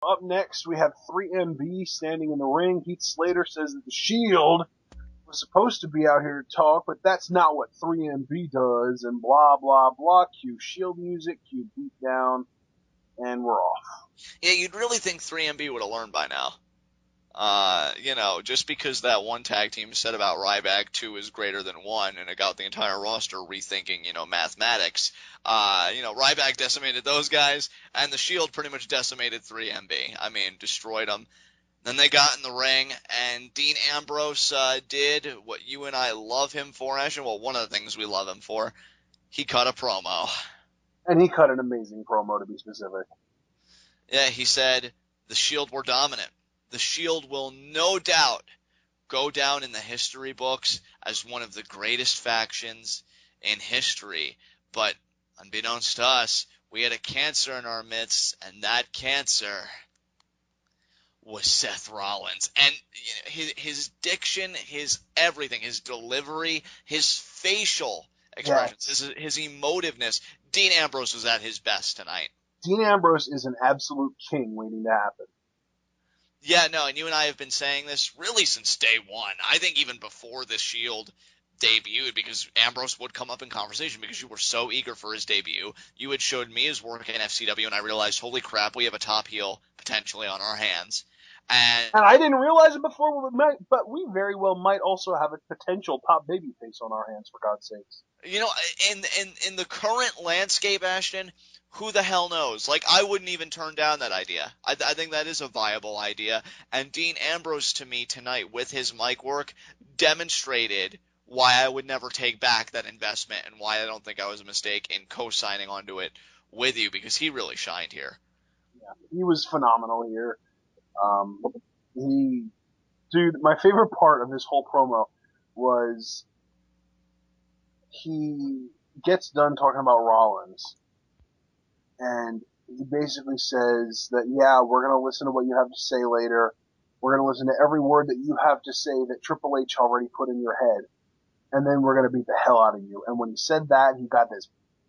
Up next, we have 3MB standing in the ring. Heath Slater says that the Shield was supposed to be out here to talk, but that's not what 3MB does, and blah, blah, blah. Cue Shield music, cue beat down, and we're off. Yeah, you'd really think 3MB would have learned by now. Just because that one tag team said about Ryback 2 is greater than 1, and it got the entire roster rethinking, mathematics. Ryback decimated those guys, and the Shield pretty much decimated 3MB. I mean, destroyed them. Then they got in the ring, and Dean Ambrose did what you and I love him for, actually. Well, one of the things we love him for. He cut a promo. And he cut an amazing promo, to be specific. Yeah, he said, the Shield were dominant. The Shield will no doubt go down in the history books as one of the greatest factions in history. But unbeknownst to us, we had a cancer in our midst, and that cancer was Seth Rollins. And his diction, his everything, his delivery, his facial expressions, Yes. his emotiveness. Dean Ambrose was at his best tonight. Dean Ambrose is an absolute king waiting to happen. Yeah, no, and you and I have been saying this really since day one. I think even before the Shield debuted, because Ambrose would come up in conversation because you were so eager for his debut. You had showed me his work in FCW, and I realized, holy crap, we have a top heel potentially on our hands. And I didn't realize it before, but we very well might also have a potential top babyface on our hands, for God's sakes. In the current landscape, Ashton, who the hell knows? Like, I wouldn't even turn down that idea. I think that is a viable idea. And Dean Ambrose, to me, tonight, with his mic work, demonstrated why I would never take back that investment and why I don't think I was a mistake in co-signing onto it with you, because he really shined here. Yeah, he was phenomenal here. Dude, my favorite part of this whole promo was he gets done talking about Rollins, and he basically says that, yeah, we're going to listen to what you have to say later. We're going to listen to every word that you have to say that Triple H already put in your head, and then we're going to beat the hell out of you. And when he said that, he got this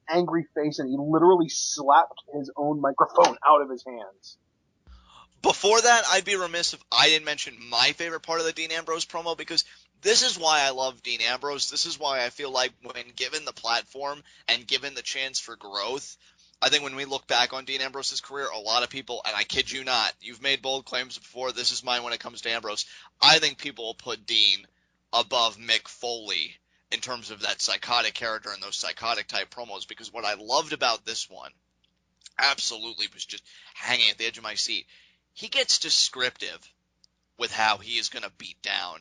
angry face, and he literally slapped his own microphone out of his hands. Before that, I'd be remiss if I didn't mention my favorite part of the Dean Ambrose promo, because this is why I love Dean Ambrose. This is why I feel like when given the platform and given the chance for growth, I think when we look back on Dean Ambrose's career, a lot of people, and I kid you not, you've made bold claims before, this is mine when it comes to Ambrose, I think people will put Dean above Mick Foley in terms of that psychotic character and those psychotic type promos, because what I loved about this one absolutely was just hanging at the edge of my seat. He gets descriptive with how he is going to beat down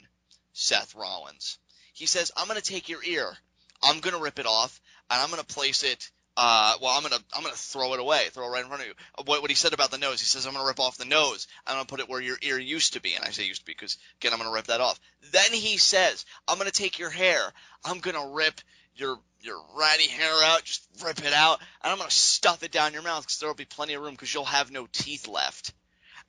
Seth Rollins. He says, I'm going to take your ear, I'm going to rip it off, and I'm going to place it, I'm going to throw it away, throw it right in front of you. What he said about the nose, he says, I'm going to rip off the nose, I'm going to put it where your ear used to be, and I say used to be because, again, I'm going to rip that off. Then he says, I'm going to take your hair, I'm going to rip your ratty hair out, just rip it out, and I'm going to stuff it down your mouth because there will be plenty of room because you'll have no teeth left.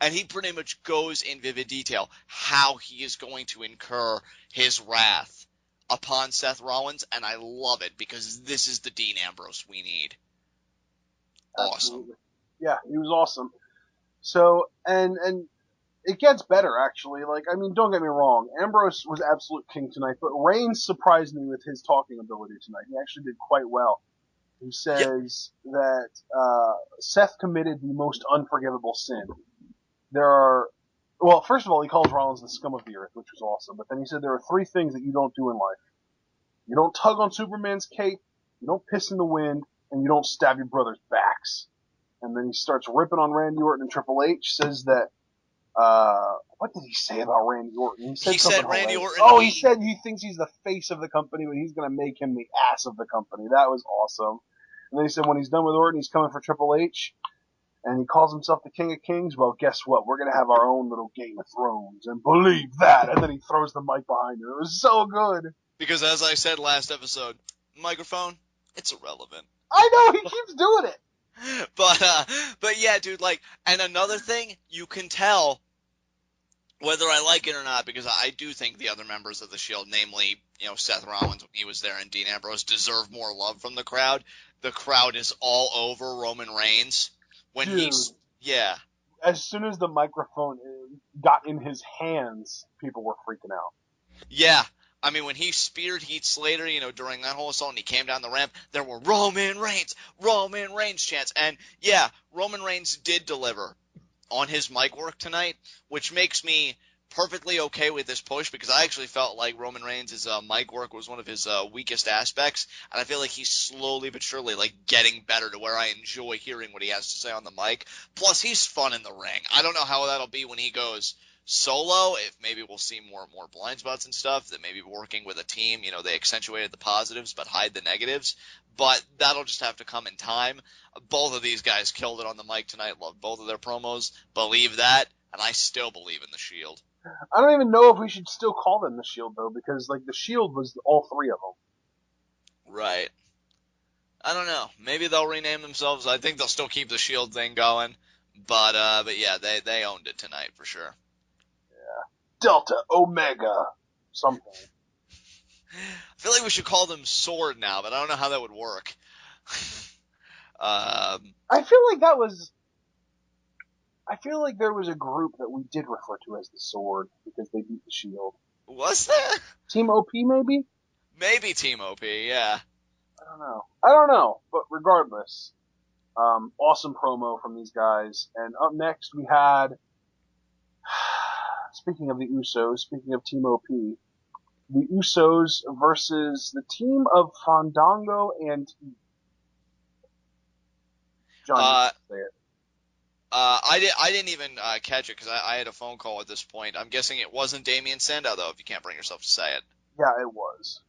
And he pretty much goes in vivid detail how he is going to incur his wrath upon Seth Rollins, and I love it because this is the Dean Ambrose we need. Awesome. Absolutely. Yeah, he was awesome. So, and it gets better, actually. Like, I mean, don't get me wrong. Ambrose was absolute king tonight, but Reigns surprised me with his talking ability tonight. He actually did quite well. He says that Seth committed the most unforgivable sin. Well, first of all, he calls Rollins the scum of the earth, which was awesome. But then he said there are 3 things that you don't do in life. You don't tug on Superman's cape, you don't piss in the wind, and you don't stab your brother's backs. And then he starts ripping on Randy Orton and Triple H, says that, what did he say about Randy Orton? He said Randy Orton. Oh, he said he thinks he's the face of the company, but he's going to make him the ass of the company. That was awesome. And then he said when he's done with Orton, he's coming for Triple H. And he calls himself the King of Kings. Well, guess what? We're going to have our own little Game of Thrones. And believe that. And then he throws the mic behind him. It was so good. Because as I said last episode, microphone, it's irrelevant. I know, he keeps doing it. But yeah, dude, like, and another thing, you can tell whether I like it or not, because I do think the other members of the Shield, namely, Seth Rollins when he was there and Dean Ambrose, deserve more love from the crowd. The crowd is all over Roman Reigns. Dude, yeah. as soon as the microphone got in his hands, people were freaking out. Yeah. I mean, when he speared Heath Slater, during that whole assault and he came down the ramp, there were Roman Reigns chants. And yeah, Roman Reigns did deliver on his mic work tonight, which makes me perfectly okay with this push because I actually felt like Roman Reigns' mic work was one of his weakest aspects, and I feel like he's slowly but surely like getting better to where I enjoy hearing what he has to say on the mic. Plus, he's fun in the ring. I don't know how that'll be when he goes solo, if maybe we'll see more and more blind spots and stuff, that maybe working with a team, they accentuated the positives but hide the negatives, but that'll just have to come in time. Both of these guys killed it on the mic tonight. Loved both of their promos. Believe that, and I still believe in the Shield. I don't even know if we should still call them the Shield, though, because, like, the Shield was all three of them. Right. I don't know. Maybe they'll rename themselves. I think they'll still keep the Shield thing going. But yeah, they owned it tonight for sure. Yeah. Delta, Omega, something. I feel like we should call them Sword now, but I don't know how that would work. I feel like that was... I feel like there was a group that we did refer to as the Sword because they beat the Shield. Was there? Team OP, maybe? Maybe Team OP, yeah. I don't know. But regardless, awesome promo from these guys. And up next we had, speaking of the Usos, speaking of Team OP, the Usos versus the team of Fandango and John, say it. I didn't even catch it because I had a phone call at this point. I'm guessing it wasn't Damian Sandow, though, if you can't bring yourself to say it. Yeah, it was.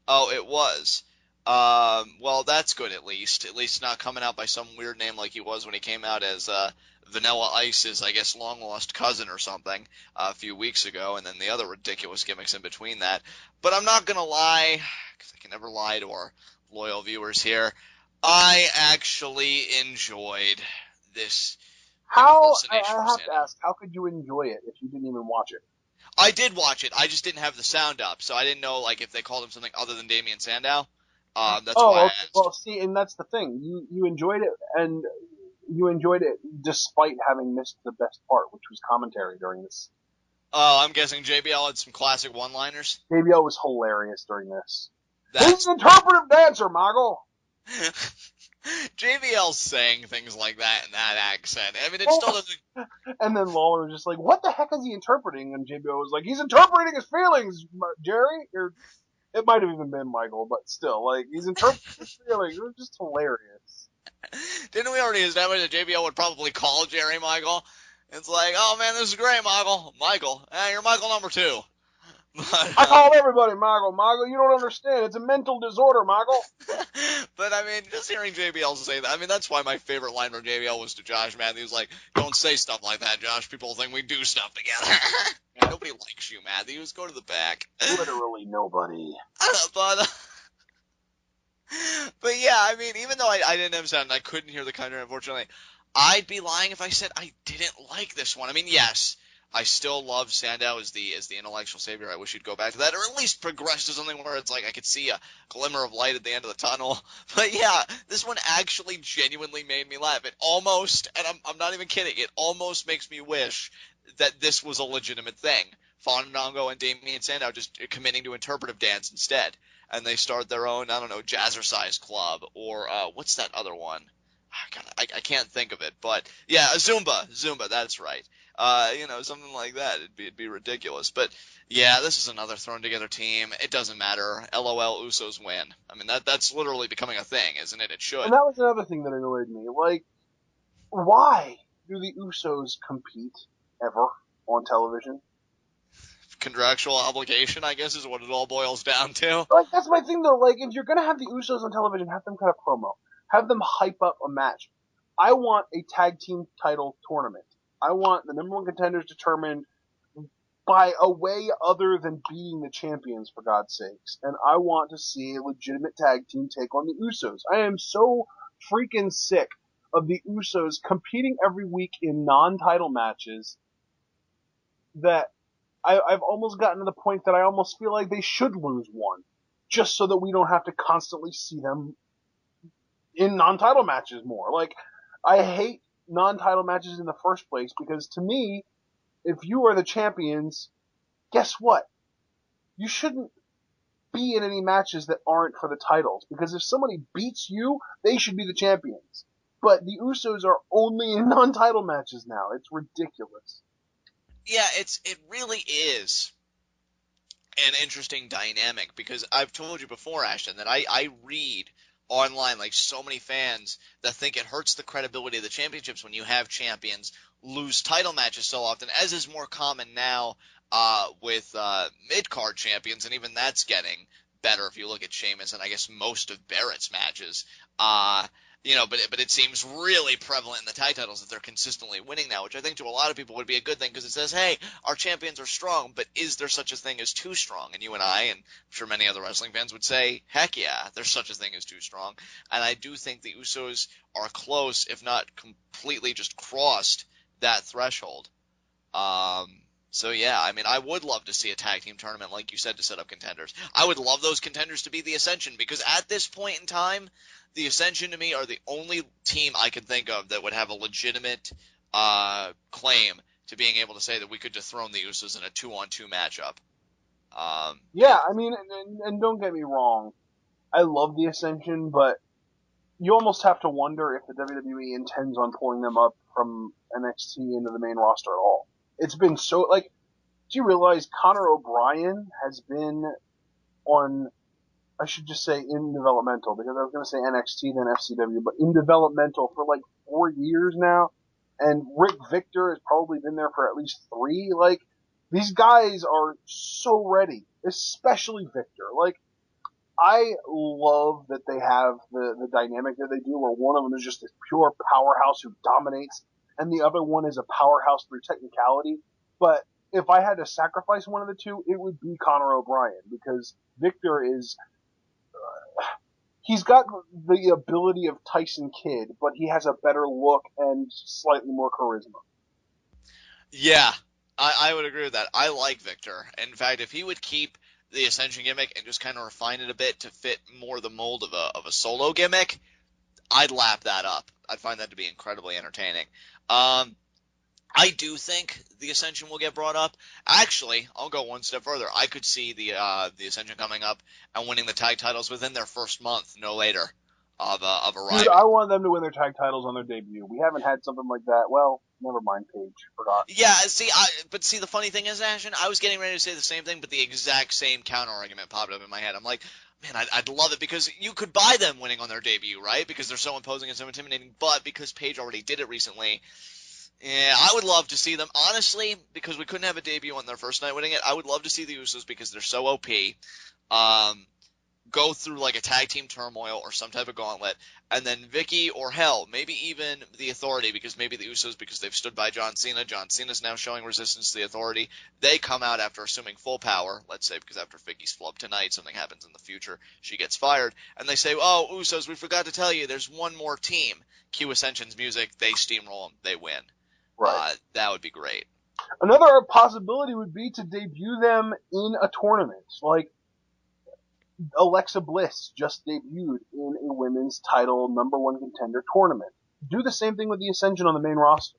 Oh, it was. Well, that's good at least. At least not coming out by some weird name like he was when he came out as Vanilla Ice's, I guess, long-lost cousin or something a few weeks ago, and then the other ridiculous gimmicks in between that. But I'm not going to lie, because I can never lie to our loyal viewers here. I actually enjoyed this impersonation I of have to Sandow. ask, how could you enjoy it if you didn't even watch it? I did watch it. I just didn't have the sound up, so I didn't know like if they called him something other than Damian Sandow. That's why I Okay. asked. Well, see, and that's the thing. You enjoyed it, and you enjoyed it despite having missed the best part, which was commentary during this. Oh, I'm guessing JBL had some classic one-liners. JBL was hilarious during this. That's He's an interpretive dancer, Michael. JBL saying things like that in that accent. I mean, it still doesn't. And then Lawler was just like, what the heck is he interpreting? And JBL was like, he's interpreting his feelings, Jerry. Or it might have even been Michael, but still, like, he's interpreting his feelings. It was just hilarious. Didn't we already establish that JBL would probably call Jerry Michael? It's like, oh man, this is great, Michael. Michael, you're Michael number 2. But, I call everybody Michael. Michael, you don't understand. It's a mental disorder, Michael. but I mean, just hearing JBL say that, I mean, that's why my favorite line from JBL was to Josh Matthews, like, don't say stuff like that, Josh. People think we do stuff together. Nobody likes you, Matthews. Go to the back. Literally nobody. But yeah, I mean, even though I didn't have sound and I couldn't hear the country, unfortunately, I'd be lying if I said I didn't like this one. I mean, yes, I still love Sandow as the intellectual savior. I wish he'd go back to that, or at least progress to something where it's like I could see a glimmer of light at the end of the tunnel. But yeah, this one actually genuinely made me laugh. It almost, and I'm not even kidding, it almost makes me wish that this was a legitimate thing. Fandango and Damian Sandow just committing to interpretive dance instead. And they start their own, I don't know, jazzercise club, or what's that other one? God, I can't think of it, but yeah, a Zumba, that's right. Something like that. It'd be ridiculous. But yeah, this is another thrown together team. It doesn't matter. LOL, Usos win. I mean, that's literally becoming a thing, isn't it? It should. And that was another thing that annoyed me. Like, why do the Usos compete ever on television? Contractual obligation, I guess, is what it all boils down to. Like, that's my thing though. Like, if you're gonna have the Usos on television, have them cut a promo. Have them hype up a match. I want a tag team title tournament. I want the number one contenders determined by a way other than beating the champions, for God's sakes. And I want to see a legitimate tag team take on the Usos. I am so freaking sick of the Usos competing every week in non-title matches that I've almost gotten to the point that I almost feel like they should lose one, just so that we don't have to constantly see them in non-title matches more. Like, I hate non-title matches in the first place, because to me, if you are the champions, guess what? You shouldn't be in any matches that aren't for the titles, because if somebody beats you, they should be the champions. But the Usos are only in non-title matches now. It's ridiculous. Yeah, it really is an interesting dynamic because I've told you before, Ashton, that I read online like so many fans that think it hurts the credibility of the championships when you have champions lose title matches so often, as is more common now with mid-card champions, and even that's getting better if you look at Sheamus and I guess most of Barrett's matches. Uh, but it seems really prevalent in the tag titles that they're consistently winning now, which I think to a lot of people would be a good thing because it says, hey, our champions are strong, but is there such a thing as too strong? And you and I, and I'm sure many other wrestling fans would say, heck yeah, there's such a thing as too strong. And I do think the Usos are close, if not completely just crossed that threshold. Um, so yeah, I mean, I would love to see a tag team tournament, like you said, to set up contenders. I would love those contenders to be the Ascension because at this point in time, the Ascension to me are the only team I can think of that would have a legitimate claim to being able to say that we could dethrone the Usos in a 2-on-2 matchup. Yeah, I mean, and don't get me wrong, I love the Ascension, but you almost have to wonder if the WWE intends on pulling them up from NXT into the main roster at all. It's been so, like, do you realize Conor O'Brien has been on, I should just say in developmental, because I was going to say NXT then FCW, but in developmental for like 4 years now, and Rick Victor has probably been there for at least 3. Like, these guys are so ready, especially Victor. Like, I love that they have the dynamic that they do, where one of them is just this pure powerhouse who dominates, and the other one is a powerhouse through technicality. But if I had to sacrifice one of the two, it would be Conor O'Brien, because Victor is, he's got the ability of Tyson Kidd, but he has a better look and slightly more charisma. Yeah, I would agree with that. I like Victor. In fact, if he would keep the Ascension gimmick and just kind of refine it a bit to fit more the mold of a solo gimmick, I'd lap that up. I'd find that to be incredibly entertaining. Um, I do think the Ascension will get brought up. Actually, I'll go one step further. I could see the Ascension coming up and winning the tag titles within their first month, no later, of Dude, arriving. I want them to win their tag titles on their debut. We haven't had something like that. Well, never mind, Paige. Forgot. Yeah, see, the funny thing is, Ashton, I was getting ready to say the same thing, but the exact same counter argument popped up in my head. I'm like, man, I'd love it because you could buy them winning on their debut, right? Because they're so imposing and so intimidating. But because Paige already did it recently, yeah, I would love to see them. Honestly, because we couldn't have a debut on their first night winning it, I would love to see the Usos because they're so OP. Um, go through like a tag team turmoil or some type of gauntlet, and then Vicky or hell, maybe even the Authority, because maybe the Usos, because they've stood by John Cena. John Cena's now showing resistance to the Authority. They come out after assuming full power, let's say, because after Vicky's flub tonight, something happens in the future, she gets fired, and they say, oh, Usos, we forgot to tell you, there's one more team. Cue Ascension's music, they steamroll them, they win. Right. That would be great. Another possibility would be to debut them in a tournament. Like, Alexa Bliss just debuted in a women's title #1 contender tournament. Do the same thing with the Ascension on the main roster.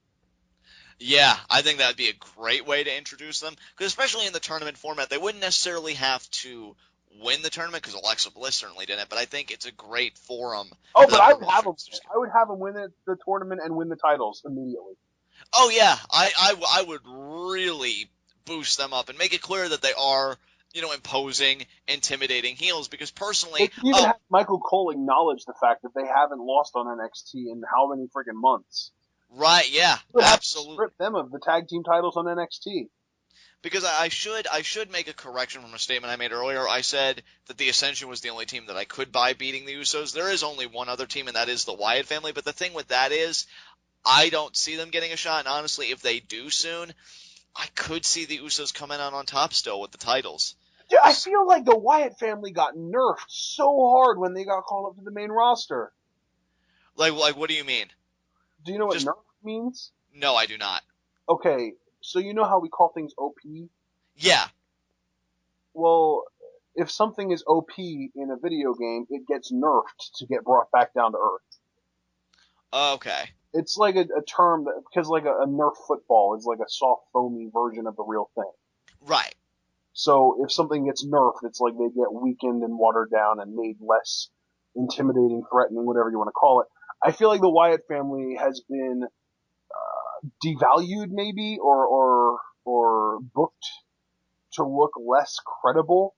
Yeah, I think that'd be a great way to introduce them, because especially in the tournament format, they wouldn't necessarily have to win the tournament, because Alexa Bliss certainly didn't, but I think it's a great forum Oh, for but them I to would really have them. showcase their skill. I would have them win the tournament and win the titles immediately. Oh yeah, I would really boost them up and make it clear that they are, imposing, intimidating heels, because They personally, could even have Michael Cole acknowledge the fact that they haven't lost on NXT in how many freaking months. right, yeah, You would have to absolutely. strip them of the tag team titles on NXT. Because I should make a correction from a statement I made earlier. I said that the Ascension was the only team that I could buy beating the Usos. There is only one other team, and that is the Wyatt family. But the thing with that is, I don't see them getting a shot. And honestly, if they do soon, I could see the Usos coming out on top still with the titles. Dude, I feel like the Wyatt family got nerfed so hard when they got called up to the main roster. Like what do you mean? Do you know what Just nerf means? no, I do not. Okay, so you know how we call things OP? Yeah. Well, if something is OP in a video game, it gets nerfed to get brought back down to earth. Okay. It's like a term that, because like a Nerf football is like a soft, foamy version of the real thing. Right. So if something gets nerfed, it's like they get weakened and watered down and made less intimidating, threatening, whatever you want to call it. I feel like the Wyatt family has been devalued, maybe, or booked to look less credible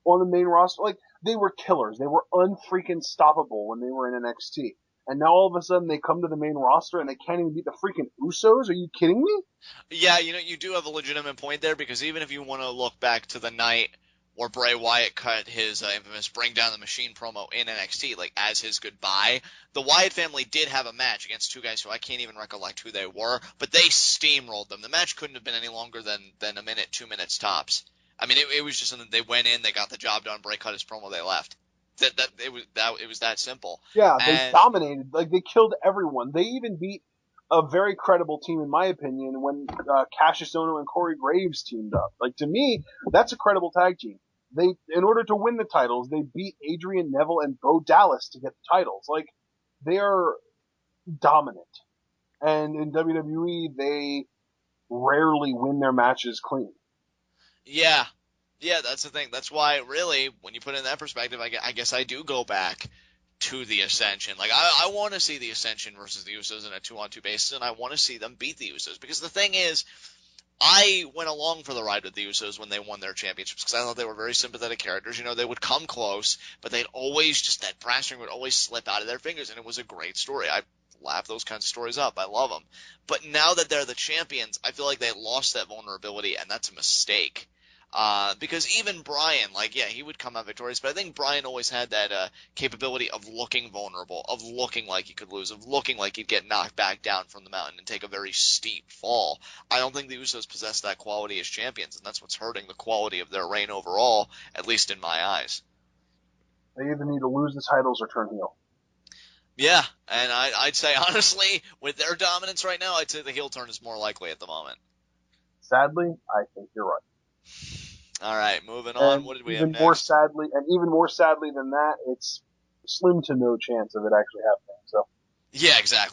on the main roster. Like, they were killers. They were unfreaking stoppable when they were in NXT. And now all of a sudden they come to the main roster and they can't even beat the freaking Usos? Are you kidding me? Yeah, you do have a legitimate point there, because even if you want to look back to the night where Bray Wyatt cut his infamous Bring Down the Machine promo in NXT, like as his goodbye, the Wyatt family did have a match against two guys who I can't even recollect who they were, but they steamrolled them. The match couldn't have been any longer than a minute, 2 minutes tops. I mean, it was just something, they went in, they got the job done, Bray cut his promo, they left. It was that simple. Yeah, they And dominated. Like, they killed everyone. They even beat a very credible team, in my opinion, when Cassius Ohno and Corey Graves teamed up. Like, to me, that's a credible tag team. They, in order to win the titles, they beat Adrian Neville and Bo Dallas to get the titles. Like, they are dominant. And in WWE, they rarely win their matches clean. yeah, yeah, that's the thing. That's why, really, when you put it in that perspective, I guess I do go back to the Ascension. Like, I want to see the Ascension versus the Usos in a 2-on-2 basis, and I want to see them beat the Usos. Because the thing is, I went along for the ride with the Usos when they won their championships, because I thought they were very sympathetic characters. They would come close, but they'd always, just that brass ring would always slip out of their fingers, and it was a great story. I laugh those kinds of stories up. I love them. But now that they're the champions, I feel like they lost that vulnerability, and that's a mistake. Because even Bryan, like, yeah, he would come out victorious, but I think Bryan always had that capability of looking vulnerable, of looking like he could lose, of looking like he'd get knocked back down from the mountain and take a very steep fall. I don't think the Usos possess that quality as champions, and that's what's hurting the quality of their reign overall, at least in my eyes. They either need to lose the titles or turn heel. Yeah, and I'd say, honestly, with their dominance right now, I'd say the heel turn is more likely at the moment. Sadly, I think you're right. All right, moving on. And What did we have next? even more sadly than that, it's slim to no chance of it actually happening. So. Yeah, exactly.